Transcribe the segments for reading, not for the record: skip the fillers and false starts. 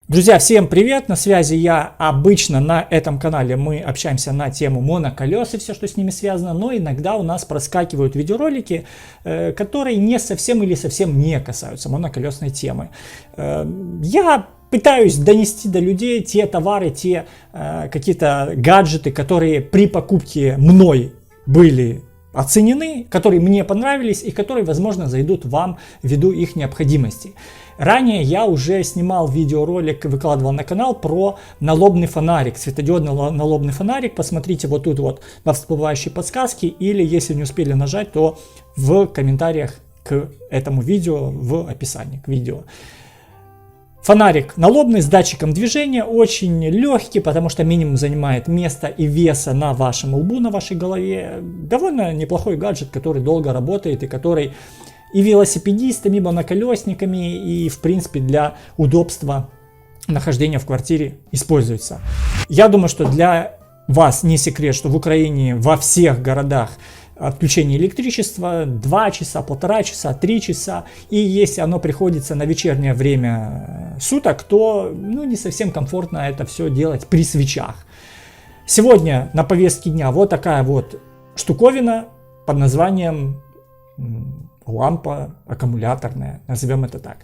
Друзья, всем привет! На связи я. Обычно на этом канале мы общаемся на тему моноколес и все, что с ними связано, но иногда у нас проскакивают видеоролики, которые не совсем или совсем не касаются моноколесной темы. Я пытаюсь донести до людей те товары, те какие-то гаджеты, которые при покупке мной были оценены, которые мне понравились и которые, возможно, зайдут вам ввиду их необходимости. Ранее я уже снимал видеоролик, выкладывал на канал про налобный фонарик, светодиодный налобный фонарик. Посмотрите вот тут вот во всплывающей подсказке, или если не успели нажать, то в комментариях к этому видео, в описании к видео. Фонарик налобный с датчиком движения, очень легкий, потому что минимум занимает места и веса на вашем лбу, на вашей голове. Довольно неплохой гаджет, который долго работает и который и велосипедистами, и моноколесниками, и в принципе для удобства нахождения в квартире используется. Я думаю, что для вас не секрет, что в Украине во всех городах отключение электричества 2 часа, 1,5 часа, 3 часа. И если оно приходится на вечернее время суток, то не совсем комфортно это все делать при свечах. Сегодня на повестке дня вот такая вот штуковина под названием лампа аккумуляторная, назовем это так.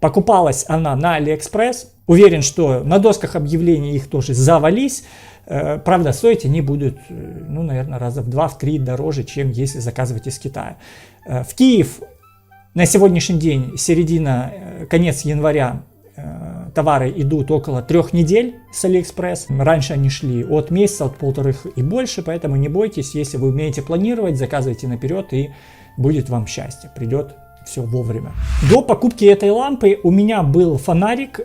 Покупалась она на AliExpress. Уверен, что на досках объявлений их тоже завались. Правда, стоить они будут, наверное, раза в 2-3 дороже, чем если заказывать из Китая. В Киев на сегодняшний день, середина, конец января, товары идут около 3 недель с AliExpress. Раньше они шли от месяца, от 1,5 и больше, поэтому не бойтесь, если вы умеете планировать, заказывайте наперед, и будет вам счастье, придет все вовремя. До покупки этой лампы у меня был фонарик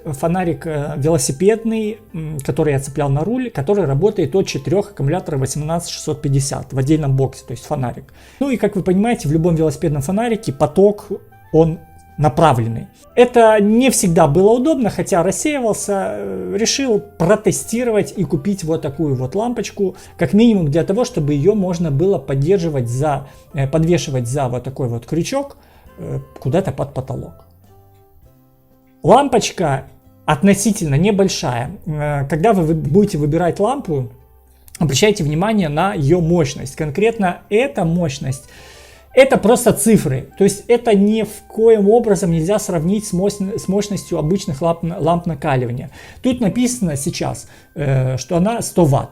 велосипедный, который я цеплял на руль, который работает от 4 аккумулятора 18650 в отдельном боксе, то есть фонарик. И как вы понимаете, в любом велосипедном фонарике поток, он направленный. Это не всегда было удобно, хотя рассеивался. Решил протестировать и купить вот такую вот лампочку, как минимум для того, чтобы ее можно было подвешивать за вот такой вот крючок куда-то под потолок. Лампочка относительно небольшая. Когда вы будете выбирать лампу, обращайте внимание на ее мощность. Конкретно эта мощность, это просто цифры, то есть это ни в коем образом нельзя сравнить с мощностью обычных ламп накаливания. Тут написано сейчас, что она 100 Вт.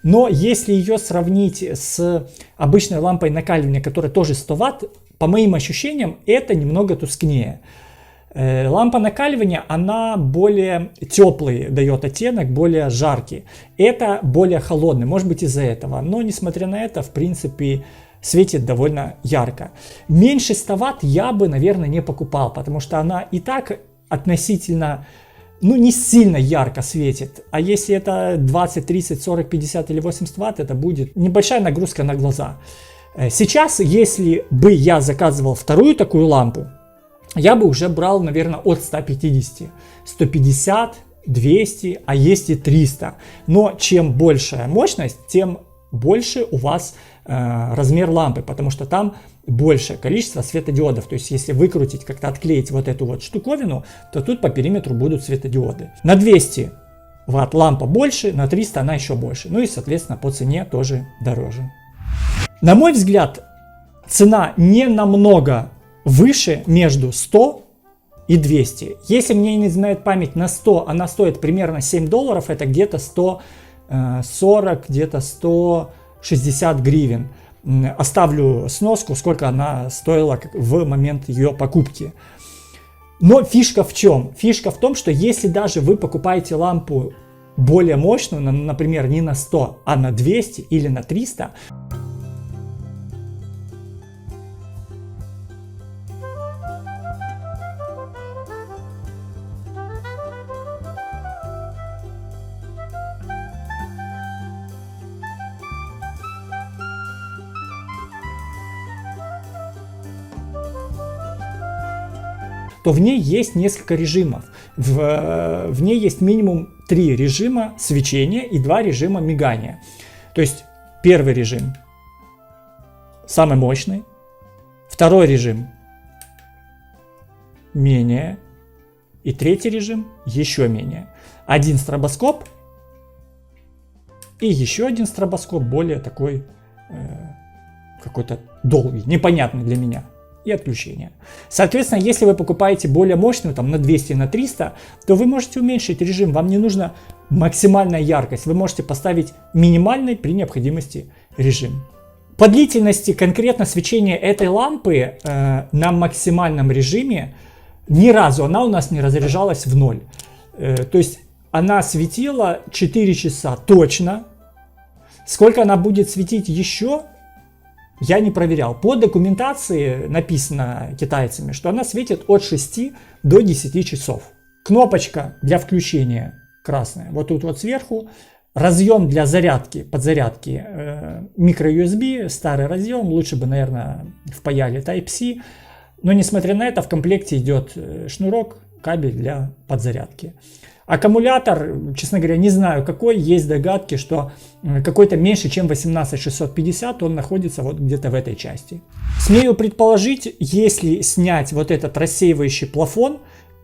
Но если ее сравнить с обычной лампой накаливания, которая тоже 100 Вт, по моим ощущениям, это немного тускнее. Лампа накаливания, она более теплый дает оттенок, более жаркий. Это более холодный, может быть из-за этого. Но несмотря на это, в принципе, светит довольно ярко. Меньше 100 Вт я бы, наверное, не покупал, потому что она и так относительно, не сильно ярко светит. А если это 20, 30, 40, 50 или 80 Вт, это будет небольшая нагрузка на глаза. Сейчас, если бы я заказывал вторую такую лампу, я бы уже брал, наверное, от 150, 150, 200, а есть и 300. Но чем большая мощность, тем больше у вас размер лампы, потому что там большее количество светодиодов. То есть, если выкрутить, как-то отклеить вот эту вот штуковину, то тут по периметру будут светодиоды. На 200 Вт лампа больше, на 300 она еще больше. И, соответственно, по цене тоже дороже. На мой взгляд, цена не намного выше между 100 и 200. Если мне не изменяет память, на 100 она стоит примерно $7, это где-то 140, где-то 160 гривен. Оставлю сноску, сколько она стоила в момент ее покупки. Но фишка в чем? Фишка в том, что если даже вы покупаете лампу более мощную, например, не на 100, а на 200 или на 300, то в ней есть несколько режимов. В ней есть минимум 3 режима свечения и 2 режима мигания. То есть первый режим самый мощный, второй режим менее И третий режим еще менее. Один стробоскоп и еще один стробоскоп, более такой какой-то долгий, непонятный для меня. И отключение. Соответственно, если вы покупаете более мощную, там на 200, на 300, то вы можете уменьшить режим. Вам не нужна максимальная яркость. Вы можете поставить минимальный при необходимости режим. По длительности конкретно свечения этой лампы на максимальном режиме ни разу она у нас не разряжалась в ноль. То есть она светила 4 часа точно. Сколько она будет светить еще, я не проверял. По документации написано китайцами, что она светит от 6 до 10 часов. Кнопочка для включения красная. Вот тут вот сверху. Разъем для зарядки, подзарядки микро-USB, старый разъем. Лучше бы, наверное, впаяли Type-C. Но несмотря на это, в комплекте идет шнурок, кабель для подзарядки. Аккумулятор, честно говоря, не знаю какой, есть догадки, что какой-то меньше, чем 18650, он находится вот где-то в этой части. Смею предположить, если снять вот этот рассеивающий плафон,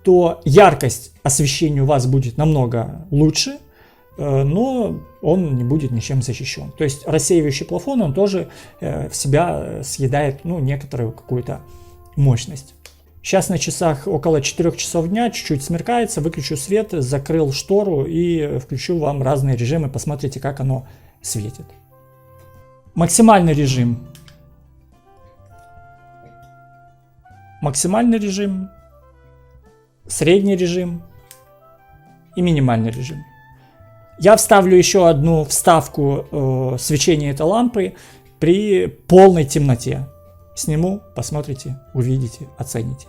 то яркость освещения у вас будет намного лучше, но он не будет ничем защищен. То есть рассеивающий плафон, он тоже в себя съедает некоторую какую-то мощность. Сейчас на часах около 4 часов дня, чуть-чуть смеркается, выключу свет, закрыл штору и включу вам разные режимы, посмотрите, как оно светит. Максимальный режим. Максимальный режим, средний режим и минимальный режим. Я вставлю еще одну вставку свечения этой лампы при полной темноте. Сниму, посмотрите, увидите, оцените.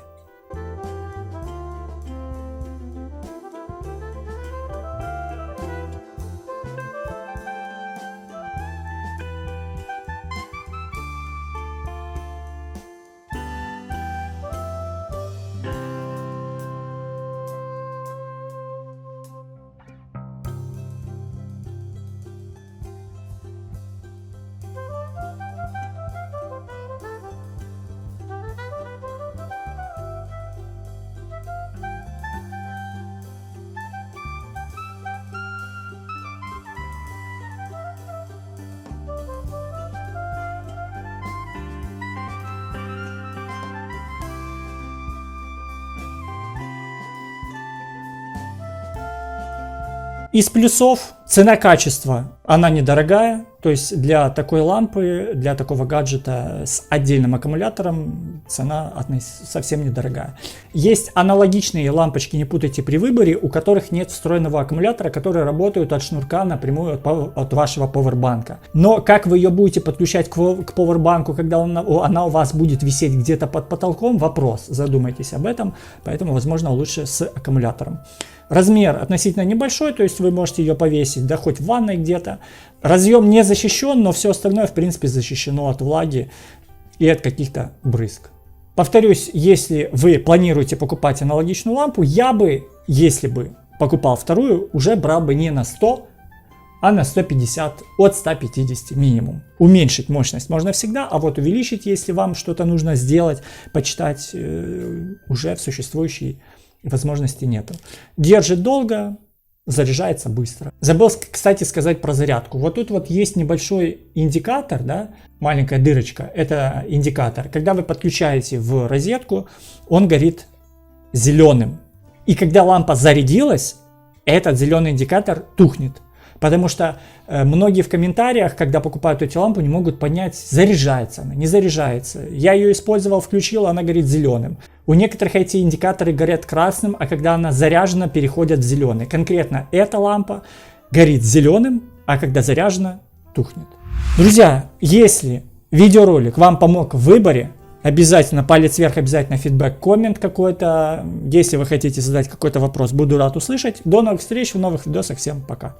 Из плюсов цена-качество, она недорогая, то есть для такой лампы, для такого гаджета с отдельным аккумулятором цена совсем недорогая. Есть аналогичные лампочки, не путайте при выборе, у которых нет встроенного аккумулятора, которые работают от шнурка напрямую от вашего пауэрбанка. Но как вы ее будете подключать к пауэрбанку, когда она у вас будет висеть где-то под потолком, вопрос, задумайтесь об этом, поэтому возможно лучше с аккумулятором. Размер относительно небольшой, то есть вы можете ее повесить, да хоть в ванной где-то. Разъем не защищен, но все остальное в принципе защищено от влаги и от каких-то брызг. Повторюсь, если вы планируете покупать аналогичную лампу, я бы, если бы покупал вторую, уже брал бы не на 100, а на 150, от 150 минимум. Уменьшить мощность можно всегда, а вот увеличить, если вам что-то нужно сделать, почитать, уже в существующей возможности нету. Держит долго, заряжается быстро. Забыл, кстати, сказать про зарядку. Вот тут вот есть небольшой индикатор, да, маленькая дырочка, это индикатор. Когда вы подключаете в розетку, он горит зеленым. И когда лампа зарядилась, этот зеленый индикатор тухнет. Потому что многие в комментариях, когда покупают эту лампу, не могут понять, заряжается она, не заряжается. Я ее использовал, включил, она горит зеленым. У некоторых эти индикаторы горят красным, а когда она заряжена, переходят в зеленый. Конкретно эта лампа горит зеленым, а когда заряжена, тухнет. Друзья, если видеоролик вам помог в выборе, обязательно палец вверх, обязательно фидбэк, коммент какой-то. Если вы хотите задать какой-то вопрос, буду рад услышать. До новых встреч в новых видосах. Всем пока.